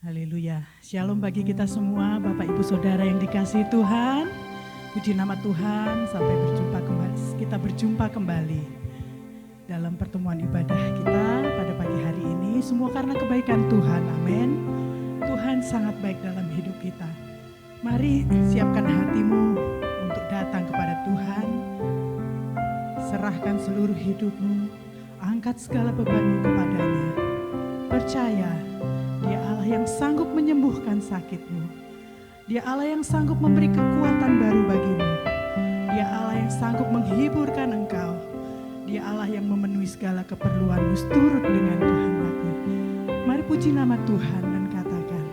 Haleluya. Shalom bagi kita semua, Bapak Ibu Saudara yang dikasihi Tuhan. Puji nama Tuhan, sampai berjumpa kembali. Kita berjumpa kembali dalam pertemuan ibadah kita pada pagi hari ini. Semua karena kebaikan Tuhan, amin. Tuhan sangat baik dalam hidup kita. Mari siapkan hatimu untuk datang kepada Tuhan. Serahkan seluruh hidupmu, angkat segala bebanmu kepadanya. Percaya, Dia Allah yang sanggup menyembuhkan sakitmu. Dia Allah yang sanggup memberi kekuatan baru bagimu. Dia Allah yang sanggup menghiburkan engkau. Dia Allah yang memenuhi segala keperluanmu seturut dengan kehendaknya. Mari puji nama Tuhan dan katakan,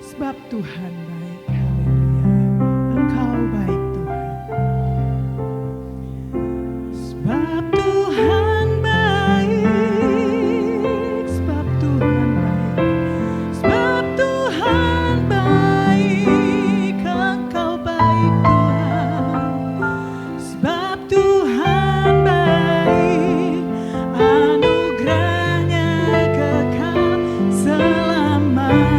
sebab Tuhan baik, haleluya. Engkau baik Tuhan. Sebab Tuhan baik, sebab Tuhan baik, sebab Tuhan baik, engkau baik Tuhan. Sebab Tuhan baik, anugerahnya kekal selamanya.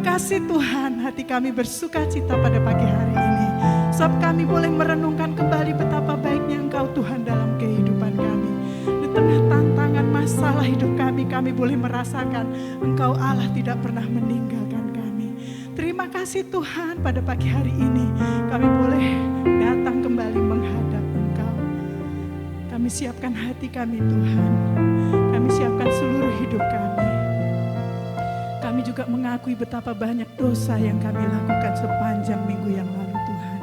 kasih Tuhan, hati kami bersuka cita pada pagi hari ini. Sebab kami boleh merenungkan kembali betapa baiknya Engkau Tuhan dalam kehidupan kami. Di tengah tantangan masalah hidup kami boleh merasakan Engkau Allah tidak pernah meninggalkan kami. Terima kasih Tuhan, pada pagi hari ini kami boleh datang kembali menghadap Engkau. Kami siapkan hati kami Tuhan, kami siapkan seluruh hidup kami. Kami juga mengakui betapa banyak dosa yang kami lakukan sepanjang minggu yang lalu Tuhan.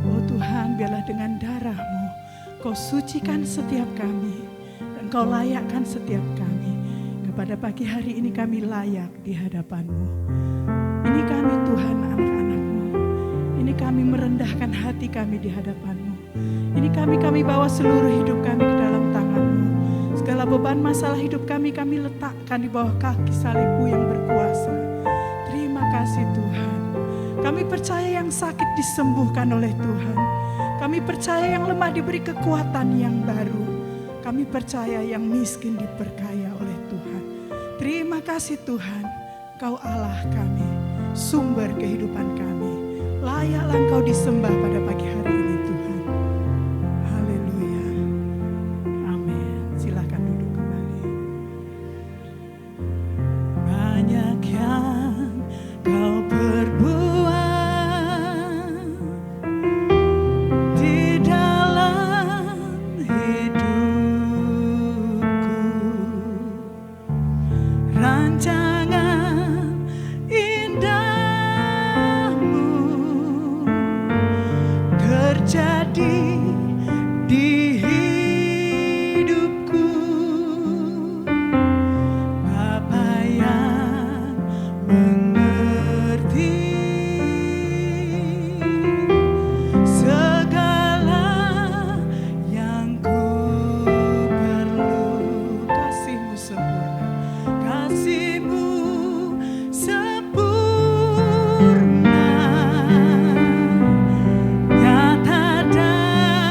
Oh Tuhan, biarlah dengan darah-Mu Kau sucikan setiap kami dan Kau layakkan setiap kami. Kepada pagi hari ini kami layak di hadapan-Mu. Ini kami Tuhan, anak-anak-Mu. Ini kami merendahkan hati kami di hadapan-Mu. Ini kami bawa seluruh hidup kami ke dalam tangan-Mu. Segala beban masalah hidup kami letakkan di bawah kaki salib-Mu yang berkuasa. Terima kasih Tuhan. Kami percaya yang sakit disembuhkan oleh Tuhan. Kami percaya yang lemah diberi kekuatan yang baru. Kami percaya yang miskin diperkaya oleh Tuhan. Terima kasih Tuhan. Kau Allah kami, sumber kehidupan kami. Layaklah Engkau disembah pada pagi hari ini Tuhan. Haleluya. Amin. Silakan duduk kembali. Banyak yang Kau perbuat di dalam hidupku. Rancangan indahmu terjadi di hidupku. Bapa yang mengerti segala yang ku perlu. Kasih-Mu sempurna, kasih-Mu sempurna, nyata dan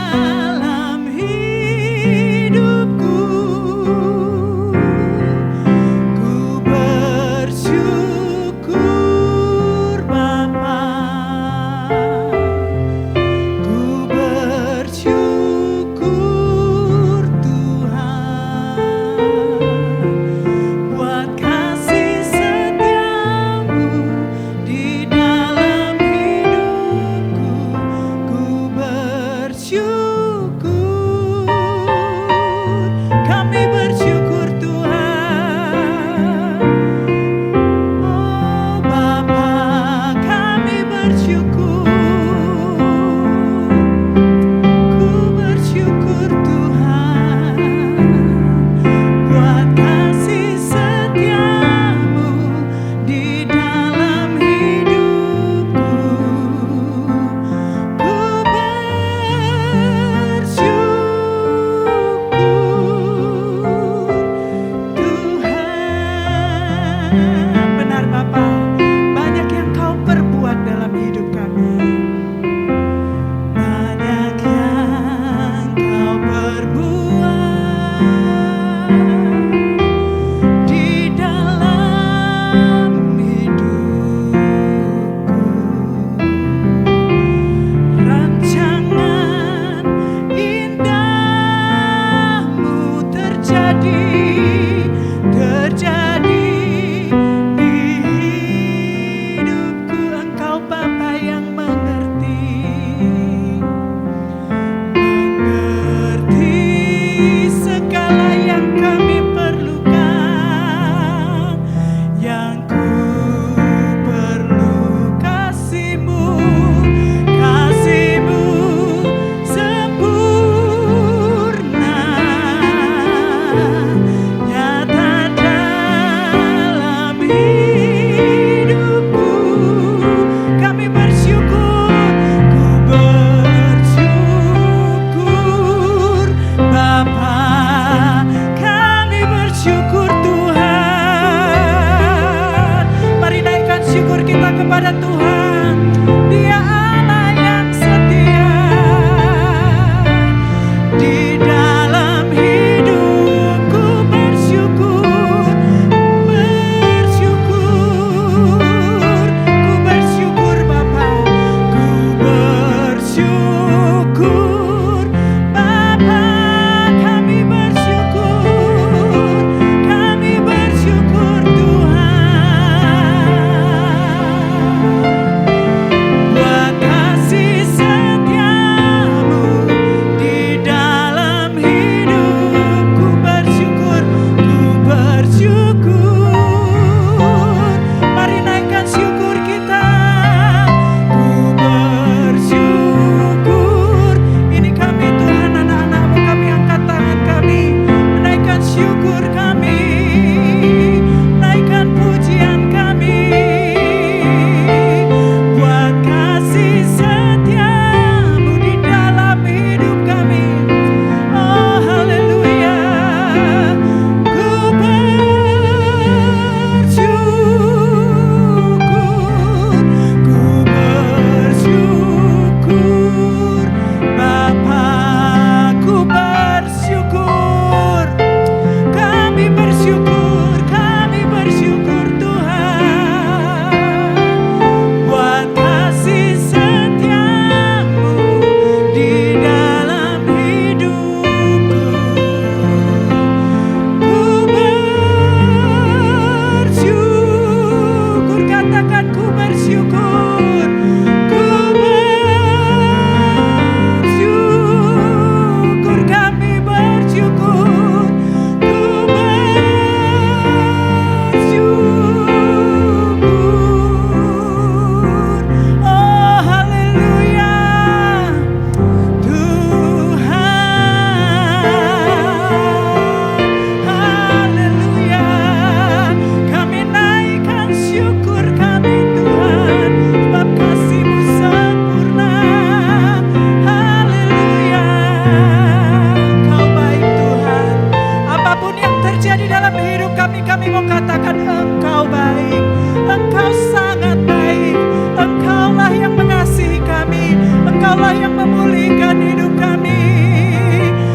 pulihkan hidup kami.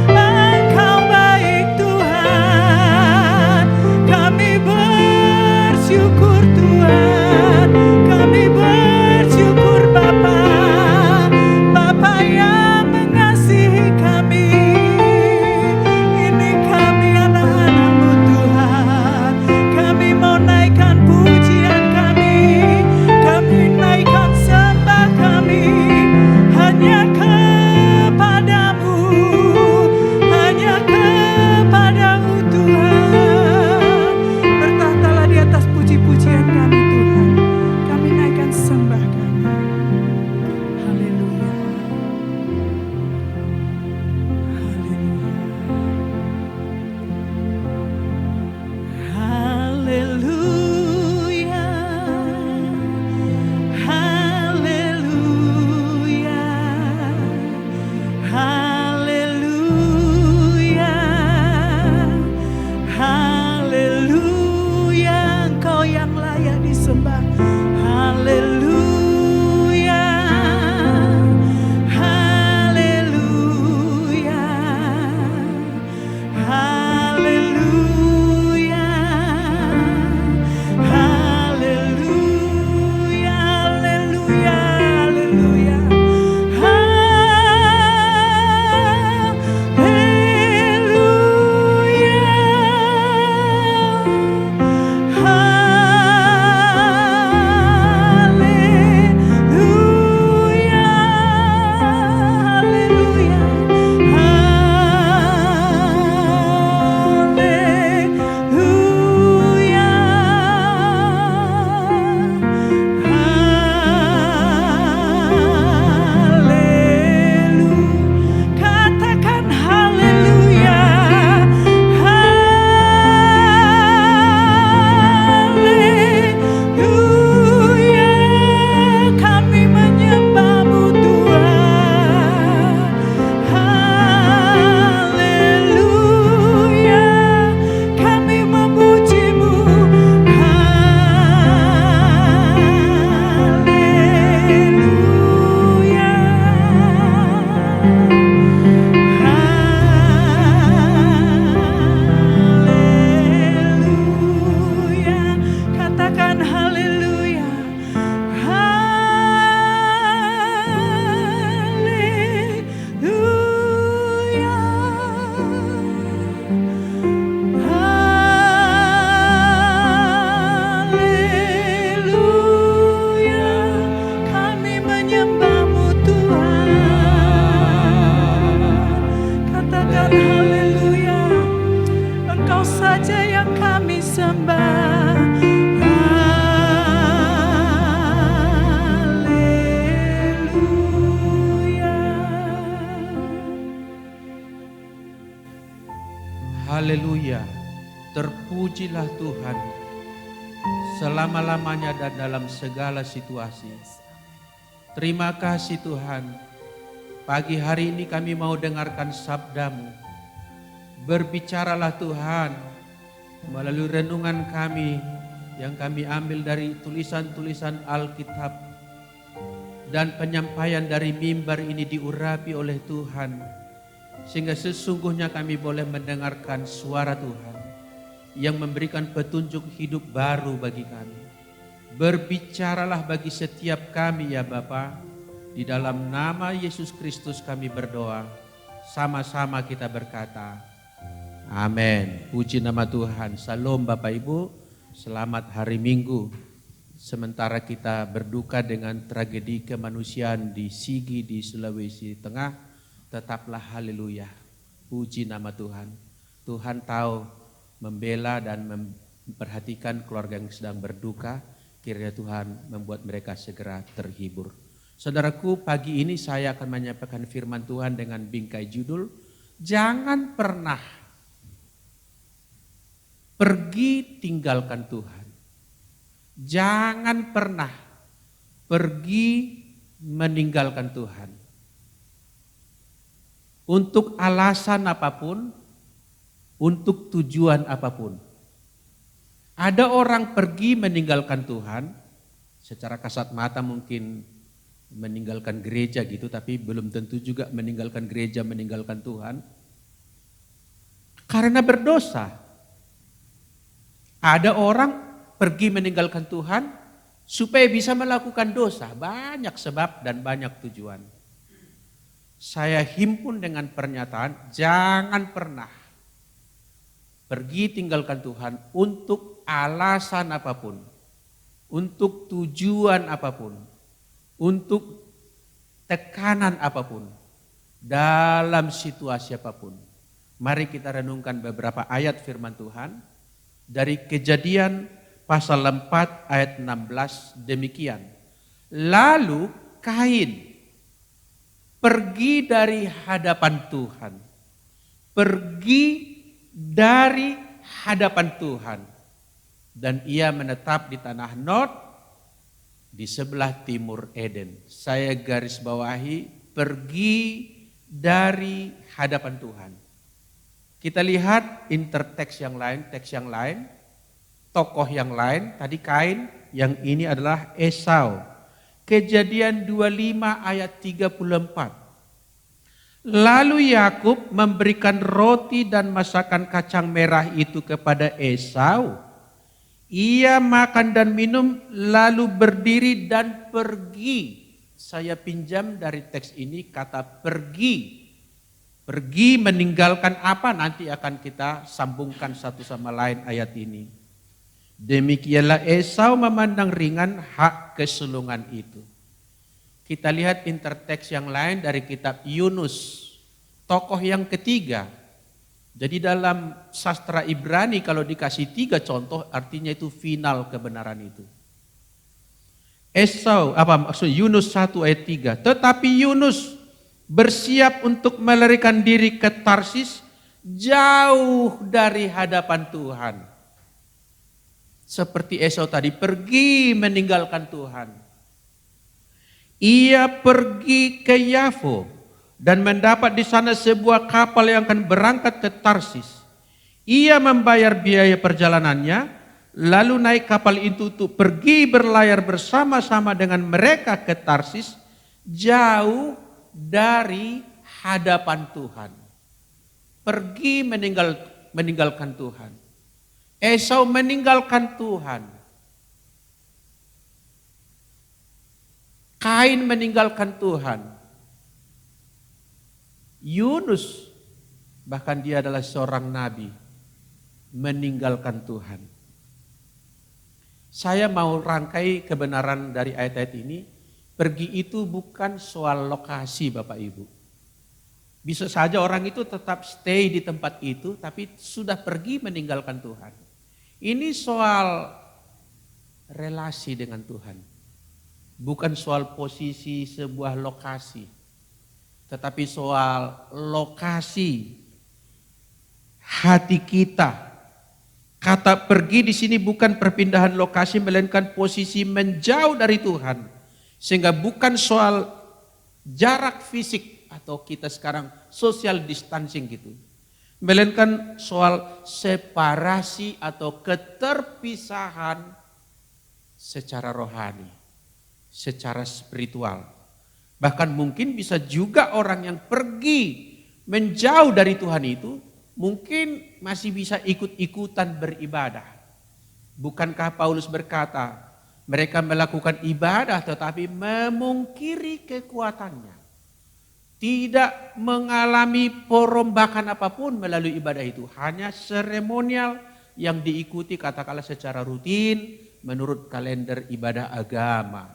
Engkau baik Tuhan, kami bersyukur Tuhan, kami bersyukur Bapa, Bapa yang mengasihi kami. Ini kami anak-anak-Mu Tuhan, kami mau naikkan pujian kami naikkan sembah kami hanya kepadamu, hanya kepadamu Tuhan. Bertahtalah di atas puji-pujian kami Tuhan, kami naikkan sembah kami. Haleluya, haleluya, haleluya, haleluya, haleluya, haleluya. Engkau yang layak disembah. Haleluya, haleluya, haleluya, haleluya, haleluya, haleluya, katakan haleluya, haleluya. Kami menyembah-Mu Tuhan. Haleluya, kami memuji-Mu. Haleluya, katakan haleluya, haleluya, haleluya. Kami menyembah-Mu Tuhan. Katakan haleluya, Engkau saja yang kami sembah. Haleluya, terpujilah Tuhan selama-lamanya dan dalam segala situasi. Terima kasih Tuhan, pagi hari ini kami mau dengarkan sabda-Mu. Berbicaralah Tuhan melalui renungan kami yang kami ambil dari tulisan-tulisan Alkitab, dan penyampaian dari mimbar ini diurapi oleh Tuhan, sehingga sesungguhnya kami boleh mendengarkan suara Tuhan yang memberikan petunjuk hidup baru bagi kami. Berbicaralah bagi setiap kami ya Bapa, di dalam nama Yesus Kristus kami berdoa, sama-sama kita berkata, amin. Puji nama Tuhan. Salam Bapak Ibu, selamat hari Minggu. Sementara kita berduka dengan tragedi kemanusiaan di Sigi di Sulawesi Tengah, tetaplah haleluya. Puji nama Tuhan. Tuhan tahu membela dan memperhatikan keluarga yang sedang berduka. Kiranya Tuhan membuat mereka segera terhibur. Saudaraku, pagi ini saya akan menyampaikan firman Tuhan dengan bingkai judul, jangan pernah pergi tinggalkan Tuhan. Jangan pernah pergi meninggalkan Tuhan. Untuk alasan apapun, untuk tujuan apapun. Ada orang pergi meninggalkan Tuhan, secara kasat mata mungkin meninggalkan gereja gitu, tapi belum tentu juga meninggalkan gereja, meninggalkan Tuhan. Karena berdosa. Ada orang pergi meninggalkan Tuhan supaya bisa melakukan dosa. Banyak sebab dan banyak tujuan. Saya himpun dengan pernyataan, jangan pernah pergi tinggalkan Tuhan untuk alasan apapun, untuk tujuan apapun, untuk tekanan apapun, dalam situasi apapun. Mari kita renungkan beberapa ayat firman Tuhan dari Kejadian pasal 4 ayat 16 demikian. Lalu Kain pergi dari hadapan Tuhan. Pergi dari hadapan Tuhan. Dan ia menetap di tanah Nod di sebelah timur Eden. Saya garis bawahi, pergi dari hadapan Tuhan. Kita lihat interteks yang lain, teks yang lain, tokoh yang lain. Tadi Kain, yang ini adalah Esau. Kejadian 25 ayat 34. Lalu Yakub memberikan roti dan masakan kacang merah itu kepada Esau. Ia makan dan minum lalu berdiri dan pergi. Saya pinjam dari teks ini kata pergi. Pergi meninggalkan apa, nanti akan kita sambungkan satu sama lain ayat ini. Demikianlah Esau memandang ringan hak kesulungan itu. Kita lihat interteks yang lain dari kitab Yunus, tokoh yang ketiga. Jadi dalam sastra Ibrani kalau dikasih 3 contoh artinya itu final kebenaran itu. Yunus 1 ayat 3. Tetapi Yunus bersiap untuk melarikan diri ke Tarsis jauh dari hadapan Tuhan. Seperti Esau tadi pergi meninggalkan Tuhan. Ia pergi ke Yafo dan mendapat di sana sebuah kapal yang akan berangkat ke Tarsis. Ia membayar biaya perjalanannya, lalu naik kapal itu untuk pergi berlayar bersama-sama dengan mereka ke Tarsis, jauh dari hadapan Tuhan. Pergi meninggalkan Tuhan. Esau meninggalkan Tuhan. Kain meninggalkan Tuhan. Yunus, bahkan dia adalah seorang nabi, meninggalkan Tuhan. Saya mau rangkai kebenaran dari ayat-ayat ini. Pergi itu bukan soal lokasi Bapak Ibu. Bisa saja orang itu tetap stay di tempat itu, tapi sudah pergi meninggalkan Tuhan. Ini soal relasi dengan Tuhan. Bukan soal posisi sebuah lokasi, tetapi soal lokasi hati kita. Kata pergi di sini bukan perpindahan lokasi, melainkan posisi menjauh dari Tuhan. Sehingga bukan soal jarak fisik atau kita sekarang social distancing gitu. Melainkan soal separasi atau keterpisahan secara rohani, secara spiritual. Bahkan mungkin bisa juga orang yang pergi menjauh dari Tuhan itu mungkin masih bisa ikut-ikutan beribadah. Bukankah Paulus berkata, mereka melakukan ibadah tetapi memungkiri kekuatannya. Tidak mengalami perombakan apapun melalui ibadah itu. Hanya seremonial yang diikuti katakanlah secara rutin menurut kalender ibadah agama.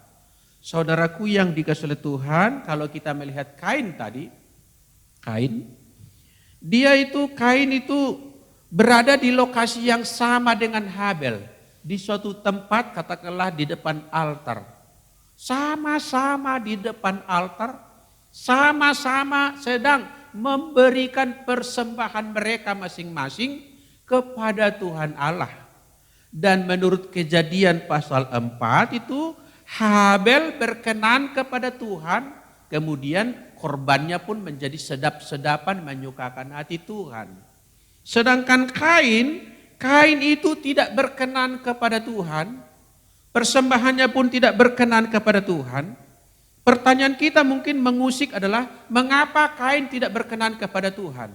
Saudaraku yang dikasihi oleh Tuhan, kalau kita melihat Kain tadi, Kain itu berada di lokasi yang sama dengan Habel. Di suatu tempat katakanlah di depan altar. Sama-sama di depan altar, sama-sama sedang memberikan persembahan mereka masing-masing kepada Tuhan Allah. Dan menurut Kejadian pasal 4 itu Habel berkenan kepada Tuhan, kemudian korbannya pun menjadi sedap-sedapan menyukakan hati Tuhan. Sedangkan Kain itu tidak berkenan kepada Tuhan, persembahannya pun tidak berkenan kepada Tuhan. Pertanyaan kita mungkin mengusik adalah, mengapa Kain tidak berkenan kepada Tuhan?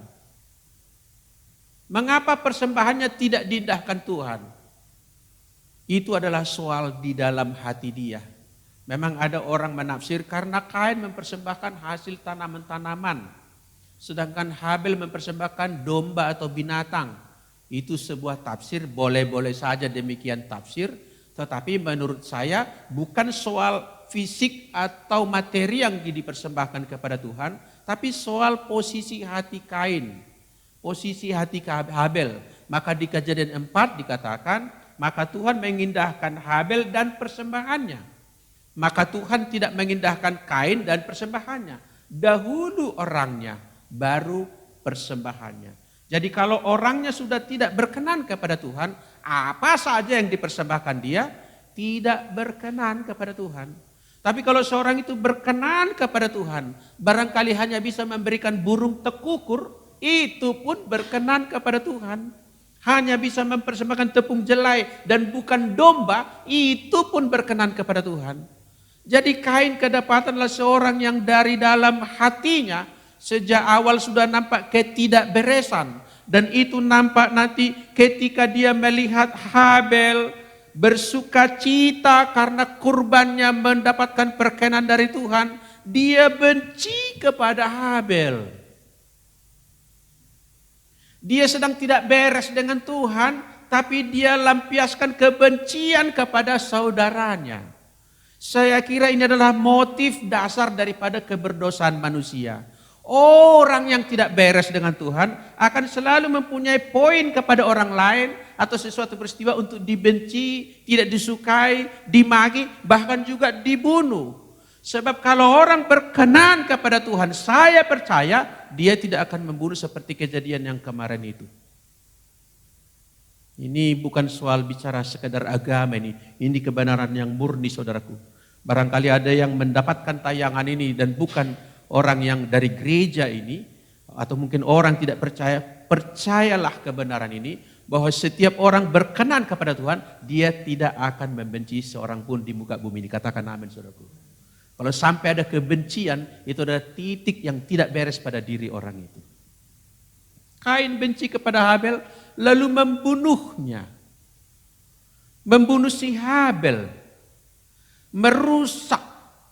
Mengapa persembahannya tidak diindahkan Tuhan? Itu adalah soal di dalam hati dia. Memang ada orang menafsir karena Kain mempersembahkan hasil tanaman-tanaman, sedangkan Habel mempersembahkan domba atau binatang. Itu sebuah tafsir, boleh-boleh saja demikian tafsir, tetapi menurut saya bukan soal fisik atau materi yang dipersembahkan kepada Tuhan, tapi soal posisi hati Kain, posisi hati Habel. Maka di Kejadian 4 dikatakan, maka Tuhan mengindahkan Habel dan persembahannya. Maka Tuhan tidak mengindahkan Kain dan persembahannya. Dahulu orangnya, baru persembahannya. Jadi kalau orangnya sudah tidak berkenan kepada Tuhan, apa saja yang dipersembahkan dia tidak berkenan kepada Tuhan. Tapi kalau seorang itu berkenan kepada Tuhan, barangkali hanya bisa memberikan burung tekukur, itu pun berkenan kepada Tuhan. Hanya bisa mempersembahkan tepung jelai dan bukan domba, itu pun berkenan kepada Tuhan. Jadi Kain kedapatanlah seorang yang dari dalam hatinya sejak awal sudah nampak ketidakberesan. Dan itu nampak nanti ketika dia melihat Habel bersuka cita karena kurbannya mendapatkan perkenan dari Tuhan, dia benci kepada Habel. Dia sedang tidak beres dengan Tuhan, tapi dia lampiaskan kebencian kepada saudaranya. Saya kira ini adalah motif dasar daripada keberdosaan manusia. Orang yang tidak beres dengan Tuhan akan selalu mempunyai poin kepada orang lain atau sesuatu peristiwa untuk dibenci, tidak disukai, dimaki, bahkan juga dibunuh. Sebab kalau orang berkenan kepada Tuhan, saya percaya dia tidak akan membunuh seperti kejadian yang kemarin itu. Ini bukan soal bicara sekedar agama ini kebenaran yang murni saudaraku. Barangkali ada yang mendapatkan tayangan ini dan bukan orang yang dari gereja ini, atau mungkin orang tidak percaya, percayalah kebenaran ini, bahwa setiap orang berkenan kepada Tuhan, dia tidak akan membenci seorang pun di muka bumi ini. Katakan amin saudaraku. Kalau sampai ada kebencian, itu adalah titik yang tidak beres pada diri orang itu. Kain benci kepada Habel, lalu membunuhnya. Membunuh si Habel, merusak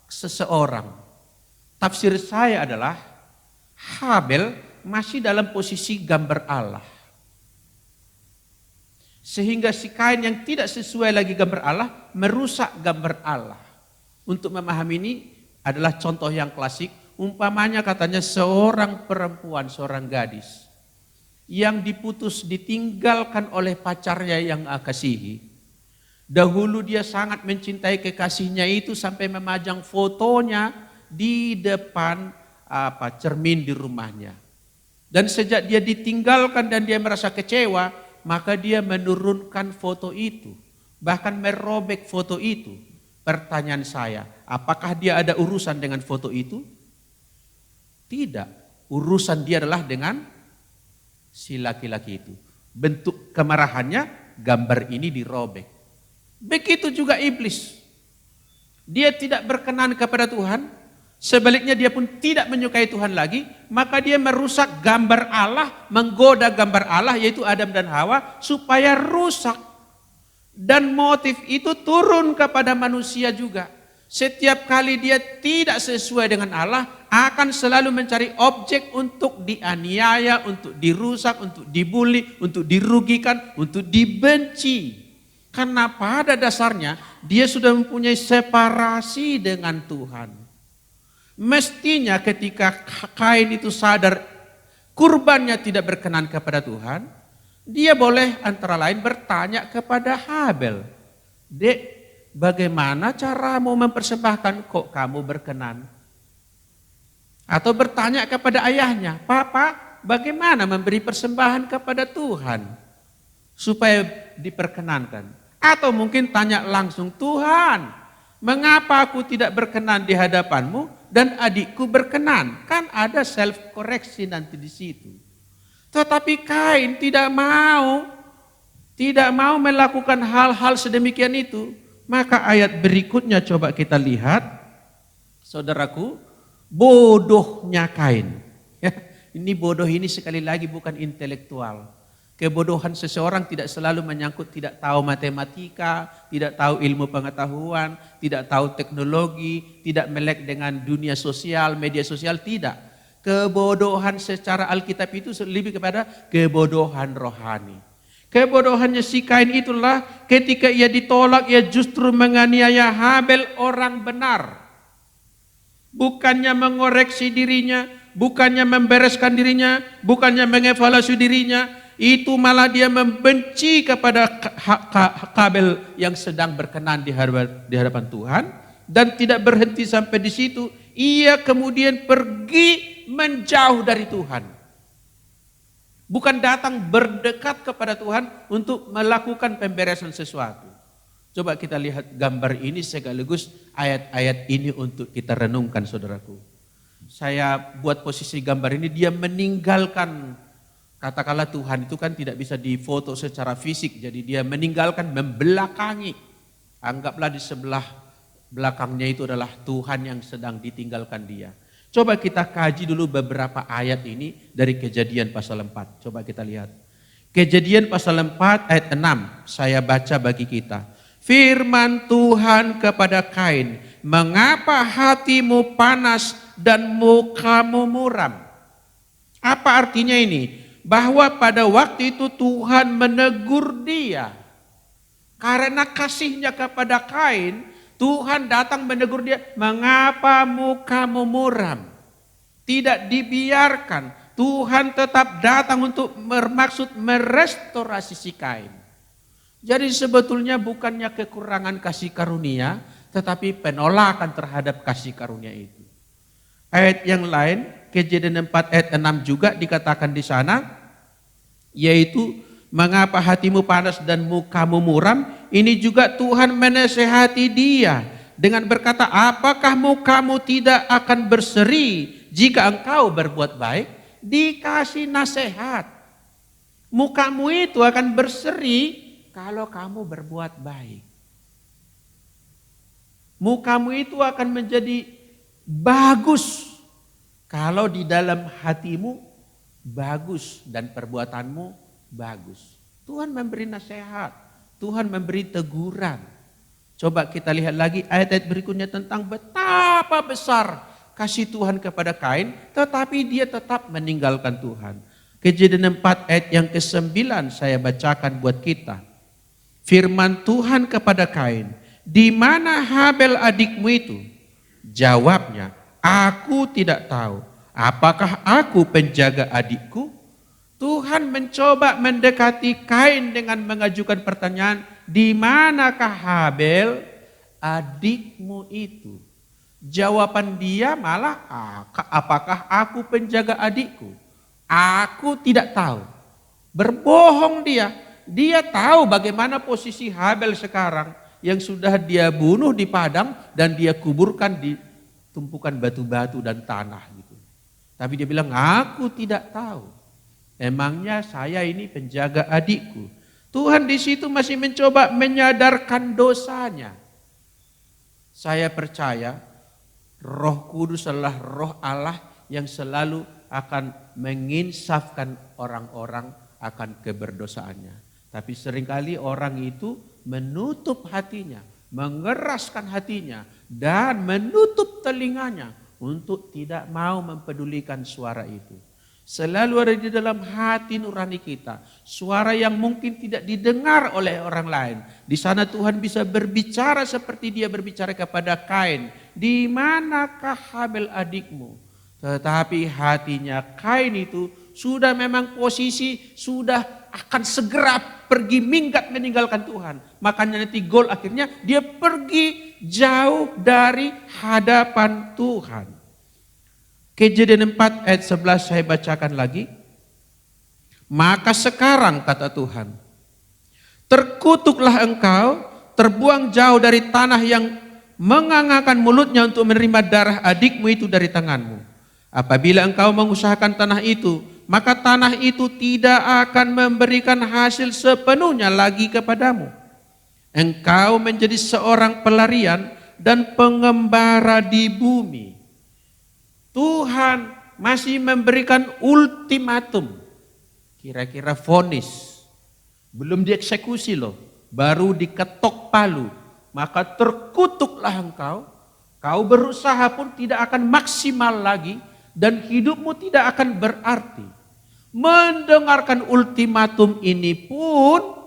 seseorang. Tafsir saya adalah Habel masih dalam posisi gambar Allah. Sehingga si Kain yang tidak sesuai lagi gambar Allah merusak gambar Allah. Untuk memahami ini adalah contoh yang klasik. Umpamanya katanya seorang perempuan, seorang gadis yang ditinggalkan oleh pacarnya yang kasihi. Dahulu dia sangat mencintai kekasihnya itu sampai memajang fotonya di depan cermin di rumahnya. Dan sejak dia ditinggalkan dan dia merasa kecewa, maka dia menurunkan foto itu, bahkan merobek foto itu. Pertanyaan saya, apakah dia ada urusan dengan foto itu? Tidak. Urusan dia adalah dengan si laki-laki itu. Bentuk kemarahannya, gambar ini dirobek. Begitu juga iblis. Dia tidak berkenan kepada Tuhan. Sebaliknya dia pun tidak menyukai Tuhan lagi, maka dia merusak gambar Allah, menggoda gambar Allah yaitu Adam dan Hawa supaya rusak. Dan motif itu turun kepada manusia juga. Setiap kali dia tidak sesuai dengan Allah, akan selalu mencari objek untuk dianiaya, untuk dirusak, untuk dibuli, untuk dirugikan, untuk dibenci. Karena pada dasarnya dia sudah mempunyai separasi dengan Tuhan. Mestinya ketika Kain itu sadar kurbannya tidak berkenan kepada Tuhan, dia boleh antara lain bertanya kepada Habel, "Dek, bagaimana caramu mempersembahkan kok kamu berkenan?" Atau bertanya kepada ayahnya, "Papa, bagaimana memberi persembahan kepada Tuhan supaya diperkenankan?" Atau mungkin tanya langsung, "Tuhan, mengapa aku tidak berkenan di hadapanmu dan adikku berkenan?" Kan ada self koreksi nanti di situ. Tetapi Kain tidak mau melakukan hal-hal sedemikian itu. Maka ayat berikutnya coba kita lihat. Saudaraku, bodohnya Kain. Ya, ini bodoh ini sekali lagi bukan intelektual. Kebodohan seseorang tidak selalu menyangkut tidak tahu matematika, tidak tahu ilmu pengetahuan, tidak tahu teknologi, tidak melek dengan dunia sosial, media sosial, tidak. Kebodohan secara Alkitab itu lebih kepada kebodohan rohani. Kebodohannya si Kain itulah ketika ia ditolak, ia justru menganiaya Habel orang benar. Bukannya mengoreksi dirinya, bukannya membereskan dirinya, bukannya mengevaluasi dirinya, itu malah dia membenci kepada Habel yang sedang berkenan di hadapan Tuhan, dan tidak berhenti sampai di situ. Ia kemudian pergi menjauh dari Tuhan. Bukan datang berdekat kepada Tuhan untuk melakukan pemberesan sesuatu. Coba kita lihat gambar ini sekaligus ayat-ayat ini untuk kita renungkan, saudaraku. Saya buat posisi gambar ini, dia meninggalkan, katakanlah Tuhan itu kan tidak bisa difoto secara fisik, jadi dia meninggalkan, membelakangi. Anggaplah di sebelah belakangnya itu adalah Tuhan yang sedang ditinggalkan dia. Coba kita kaji dulu beberapa ayat ini dari Kejadian pasal 4. Coba kita lihat. Kejadian pasal 4 ayat 6, saya baca bagi kita. Firman Tuhan kepada Kain, mengapa hatimu panas dan mukamu muram? Apa artinya ini? Bahwa pada waktu itu Tuhan menegur dia. Karena kasihnya kepada Kain, Tuhan datang menegur dia, mengapa mukamu muram? Tidak dibiarkan. Tuhan tetap datang untuk bermaksud merestorasi si Kain. Jadi sebetulnya bukannya kekurangan kasih karunia, tetapi penolakan terhadap kasih karunia itu. Ayat yang lain, Kejadian 4 ayat 6 juga dikatakan di sana, yaitu mengapa hatimu panas dan mukamu muram. Ini juga Tuhan menasehati dia dengan berkata, apakah mukamu tidak akan berseri jika engkau berbuat baik? Dikasih nasihat. Mukamu itu akan berseri kalau kamu berbuat baik. Mukamu itu akan menjadi bagus kalau di dalam hatimu bagus dan perbuatanmu bagus. Tuhan memberi nasihat, Tuhan memberi teguran. Coba kita lihat lagi ayat-ayat berikutnya tentang betapa besar kasih Tuhan kepada Kain, tetapi dia tetap meninggalkan Tuhan. Kejadian 4 ayat yang ke-9 saya bacakan buat kita. Firman Tuhan kepada Kain, di mana Habel adikmu itu? Jawabnya, aku tidak tahu. Apakah aku penjaga adikku? Tuhan mencoba mendekati Kain dengan mengajukan pertanyaan, di manakah Habel adikmu itu? Jawaban dia malah, apakah aku penjaga adikku? Aku tidak tahu. Berbohong dia. Dia tahu bagaimana posisi Habel sekarang yang sudah dia bunuh di padang dan dia kuburkan di tumpukan batu-batu dan tanah gitu. Tapi dia bilang, aku tidak tahu. Emangnya saya ini penjaga adikku. Tuhan di situ masih mencoba menyadarkan dosanya. Saya percaya Roh Kudus adalah Roh Allah yang selalu akan menginsafkan orang-orang akan keberdosaannya. Tapi seringkali orang itu menutup hatinya, mengeraskan hatinya, dan menutup telinganya untuk tidak mau mempedulikan suara itu. Selalu ada di dalam hati nurani kita, suara yang mungkin tidak didengar oleh orang lain. Di sana Tuhan bisa berbicara seperti dia berbicara kepada Kain. Di manakah Habel adikmu? Tetapi hatinya Kain itu sudah memang posisi, sudah akan segera pergi minggat meninggalkan Tuhan. Makanya nanti gol akhirnya dia pergi jauh dari hadapan Tuhan. Kejadian 4 ayat 11 saya bacakan lagi. Maka sekarang kata Tuhan, terkutuklah engkau, terbuang jauh dari tanah yang mengangangkan mulutnya untuk menerima darah adikmu itu dari tanganmu. Apabila engkau mengusahakan tanah itu, maka tanah itu tidak akan memberikan hasil sepenuhnya lagi kepadamu. Engkau menjadi seorang pelarian dan pengembara di bumi. Tuhan masih memberikan ultimatum, kira-kira vonis, belum dieksekusi loh, baru diketok palu, maka terkutuklah engkau, kau berusaha pun tidak akan maksimal lagi, dan hidupmu tidak akan berarti. Mendengarkan ultimatum ini pun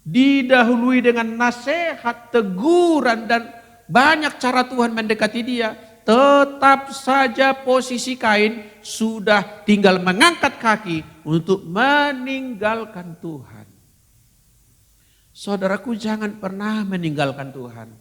didahului dengan nasihat, teguran, dan banyak cara Tuhan mendekati dia. Tetap saja posisi Kain sudah tinggal mengangkat kaki untuk meninggalkan Tuhan. Saudaraku, jangan pernah meninggalkan Tuhan.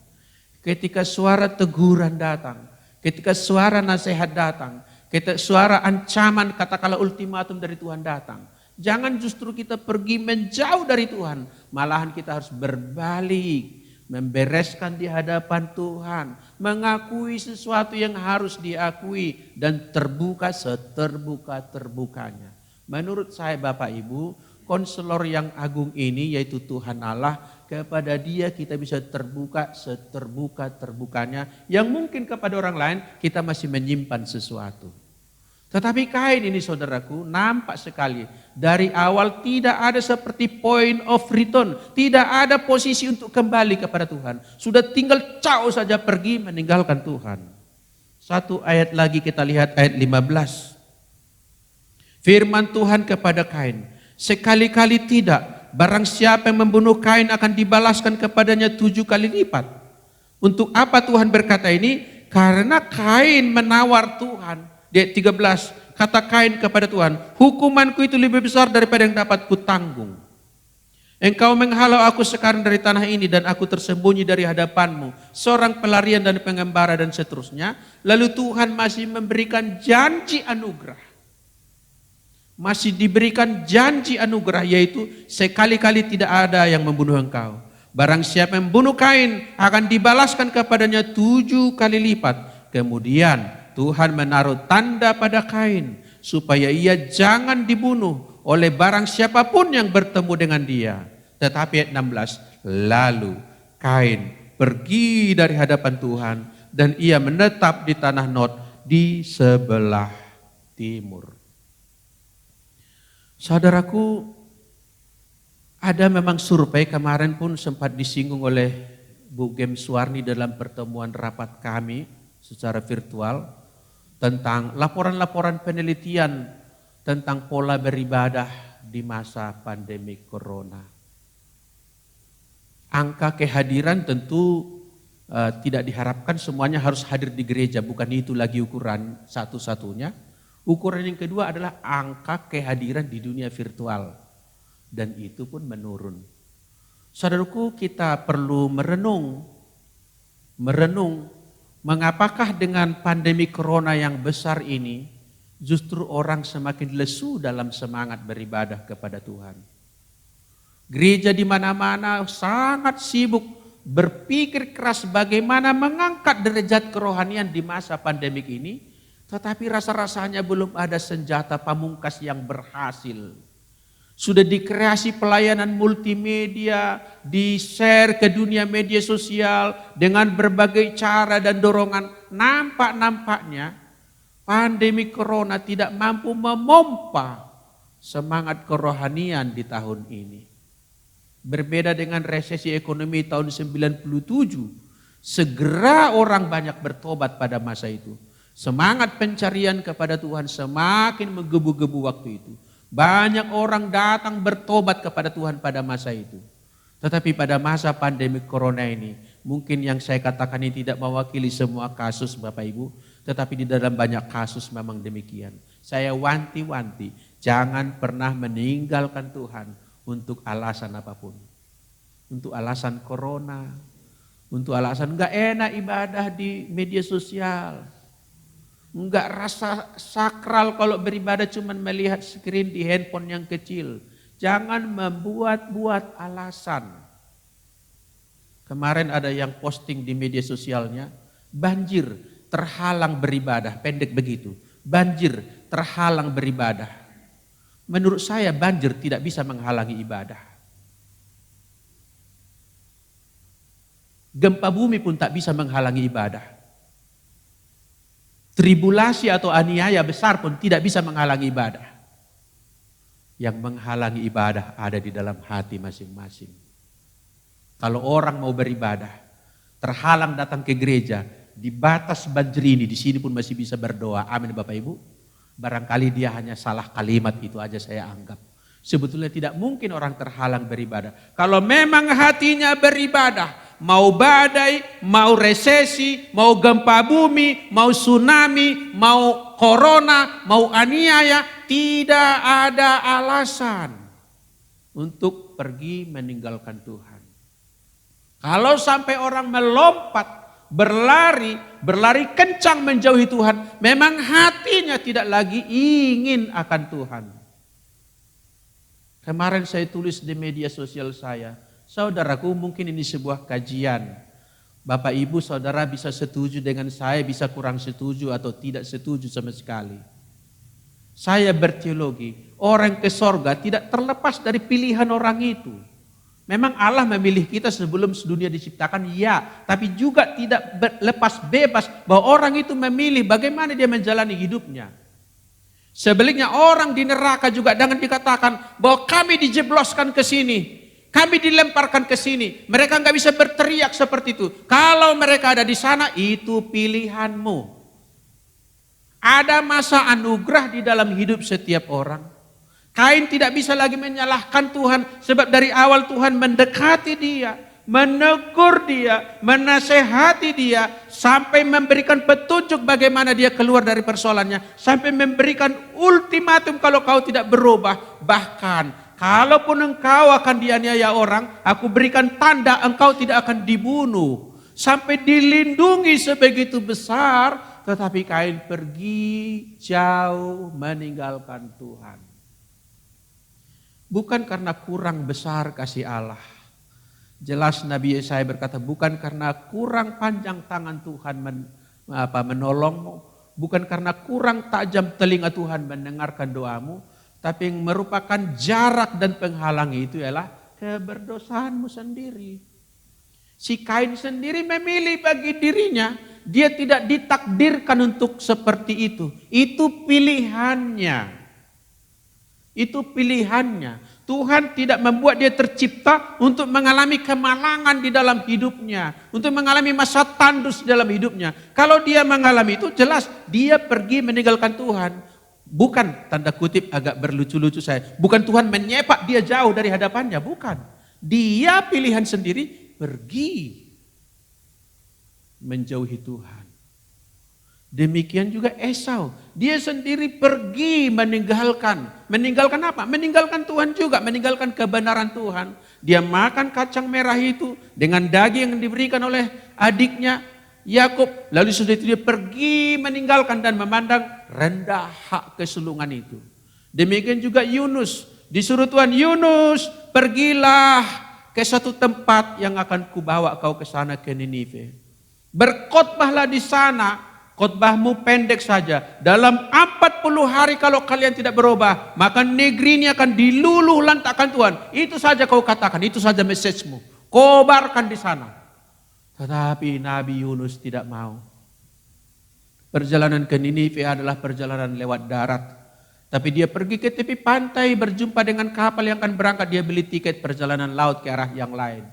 Ketika suara teguran datang, ketika suara nasihat datang, ketika suara ancaman katakanlah ultimatum dari Tuhan datang, jangan justru kita pergi menjauh dari Tuhan. Malahan kita harus berbalik, membereskan di hadapan Tuhan, mengakui sesuatu yang harus diakui, dan terbuka seterbuka-terbukanya. Menurut saya Bapak Ibu, konselor yang agung ini yaitu Tuhan Allah, kepada dia kita bisa terbuka seterbuka-terbukanya, yang mungkin kepada orang lain kita masih menyimpan sesuatu. Tetapi Kain ini saudaraku nampak sekali dari awal tidak ada seperti point of return. Tidak ada posisi untuk kembali kepada Tuhan. Sudah tinggal caw saja pergi meninggalkan Tuhan. Satu ayat lagi kita lihat ayat 15. Firman Tuhan kepada Kain, sekali-kali tidak, barang siapa yang membunuh Kain akan dibalaskan kepadanya 7 kali lipat. Untuk apa Tuhan berkata ini? Karena Kain menawar Tuhan. Di ayat 13, kata Kain kepada Tuhan, hukumanku itu lebih besar daripada yang dapat kutanggung. Engkau menghalau aku sekarang dari tanah ini dan aku tersembunyi dari hadapanmu, seorang pelarian dan pengembara dan seterusnya. Lalu Tuhan masih memberikan janji anugerah. Masih diberikan janji anugerah, yaitu sekali-kali tidak ada yang membunuh engkau. Barang siapa yang membunuh Kain akan dibalaskan kepadanya 7 kali lipat. Kemudian Tuhan menaruh tanda pada Kain supaya ia jangan dibunuh oleh barang siapapun yang bertemu dengan dia. Tetapi ayat 16, lalu Kain pergi dari hadapan Tuhan dan ia menetap di tanah Nod di sebelah timur. Saudaraku, ada memang survei kemarin pun sempat disinggung oleh Bu Gem Suwarni dalam pertemuan rapat kami secara virtual, tentang laporan-laporan penelitian tentang pola beribadah di masa pandemi corona. Angka kehadiran tentu tidak diharapkan semuanya harus hadir di gereja, bukan itu lagi ukuran satu-satunya. Ukuran yang kedua adalah angka kehadiran di dunia virtual, dan itu pun menurun. Saudaraku, kita perlu merenung mengapakah dengan pandemi corona yang besar ini justru orang semakin lesu dalam semangat beribadah kepada Tuhan. Gereja di mana-mana sangat sibuk berpikir keras bagaimana mengangkat derajat kerohanian di masa pandemik ini, tetapi rasa-rasanya belum ada senjata pamungkas yang berhasil. Sudah dikreasi pelayanan multimedia, di-share ke dunia media sosial dengan berbagai cara dan dorongan. Nampaknya pandemi corona tidak mampu memompa semangat kerohanian di tahun ini. Berbeda dengan resesi ekonomi tahun 97, segera orang banyak bertobat pada masa itu. Semangat pencarian kepada Tuhan semakin menggebu-gebu waktu itu. Banyak orang datang bertobat kepada Tuhan pada masa itu. Tetapi pada masa pandemi corona ini, mungkin yang saya katakan ini tidak mewakili semua kasus Bapak Ibu, tetapi di dalam banyak kasus memang demikian. Saya wanti-wanti, jangan pernah meninggalkan Tuhan untuk alasan apapun. Untuk alasan corona, untuk alasan enggak enak ibadah di media sosial. Enggak rasa sakral kalau beribadah cuma melihat screen di handphone yang kecil. Jangan membuat-buat alasan. Kemarin ada yang posting di media sosialnya, banjir terhalang beribadah, pendek begitu. Banjir terhalang beribadah. Menurut saya banjir tidak bisa menghalangi ibadah. Gempa bumi pun tak bisa menghalangi ibadah. Tribulasi atau aniaya besar pun tidak bisa menghalangi ibadah. Yang menghalangi ibadah ada di dalam hati masing-masing. Kalau orang mau beribadah, terhalang datang ke gereja, di batas banjir ini, di sini pun masih bisa berdoa. Amin Bapak Ibu. Barangkali dia hanya salah kalimat, itu aja saya anggap. Sebetulnya tidak mungkin orang terhalang beribadah. Kalau memang hatinya beribadah, mau badai, mau resesi, mau gempa bumi, mau tsunami, mau corona, mau aniaya, tidak ada alasan untuk pergi meninggalkan Tuhan. Kalau sampai orang melompat, berlari kencang menjauhi Tuhan, memang hatinya tidak lagi ingin akan Tuhan. Kemarin saya tulis di media sosial saya, saudaraku, mungkin ini sebuah kajian. Bapak Ibu saudara bisa setuju dengan saya, bisa kurang setuju atau tidak setuju sama sekali. Saya berteologi, orang ke sorga tidak terlepas dari pilihan orang itu. Memang Allah memilih kita sebelum dunia diciptakan, ya. Tapi juga tidak lepas bebas bahwa orang itu memilih bagaimana dia menjalani hidupnya. Sebaliknya orang di neraka juga jangan dikatakan bahwa kami dijebloskan ke sini, kami dilemparkan ke sini. Mereka nggak bisa berteriak seperti itu. Kalau mereka ada di sana, itu pilihanmu. Ada masa anugerah di dalam hidup setiap orang. Kain tidak bisa lagi menyalahkan Tuhan, sebab dari awal Tuhan mendekati dia, menegur dia, menasehati dia, sampai memberikan petunjuk bagaimana dia keluar dari persoalannya, sampai memberikan ultimatum kalau kau tidak berubah. Bahkan kalaupun engkau akan dianiaya orang, aku berikan tanda engkau tidak akan dibunuh. Sampai dilindungi sebegitu besar, tetapi Kain pergi jauh meninggalkan Tuhan. Bukan karena kurang besar kasih Allah. Jelas Nabi Yesaya berkata, bukan karena kurang panjang tangan Tuhan menolongmu, bukan karena kurang tajam telinga Tuhan mendengarkan doamu, tapi yang merupakan jarak dan penghalang itu ialah keberdosaanmu sendiri. Si Kain sendiri memilih bagi dirinya, dia tidak ditakdirkan untuk seperti itu. Itu pilihannya. Itu pilihannya. Tuhan tidak membuat dia tercipta untuk mengalami kemalangan di dalam hidupnya, untuk mengalami masa tandus dalam hidupnya. Kalau dia mengalami itu, jelas dia pergi meninggalkan Tuhan. Bukan, tanda kutip agak berlucu-lucu saya, bukan Tuhan menyepak dia jauh dari hadapannya, bukan. Dia pilihan sendiri pergi menjauhi Tuhan. Demikian juga Esau, dia sendiri pergi meninggalkan apa? Meninggalkan Tuhan juga, meninggalkan kebenaran Tuhan. Dia makan kacang merah itu dengan daging yang diberikan oleh adiknya Yakub. Lalu sudah itu dia pergi meninggalkan dan memandang rendah hak kesulungan itu. Demikian juga Yunus, disuruh Tuhan, Yunus pergilah ke suatu tempat yang akan kubawa kau ke sana, ke Ninive. Berkhotbahlah di sana. Khotbahmu pendek saja. Dalam 40 hari kalau kalian tidak berubah, maka negeri ini akan diluluh lantakkan Tuhan. Itu saja kau katakan, itu saja message-mu. Kobarkan di sana. Tetapi Nabi Yunus tidak mau. Perjalanan ke Ninive adalah perjalanan lewat darat. Tapi dia pergi ke tepi pantai, berjumpa dengan kapal yang akan berangkat. Dia beli tiket perjalanan laut ke arah yang lain.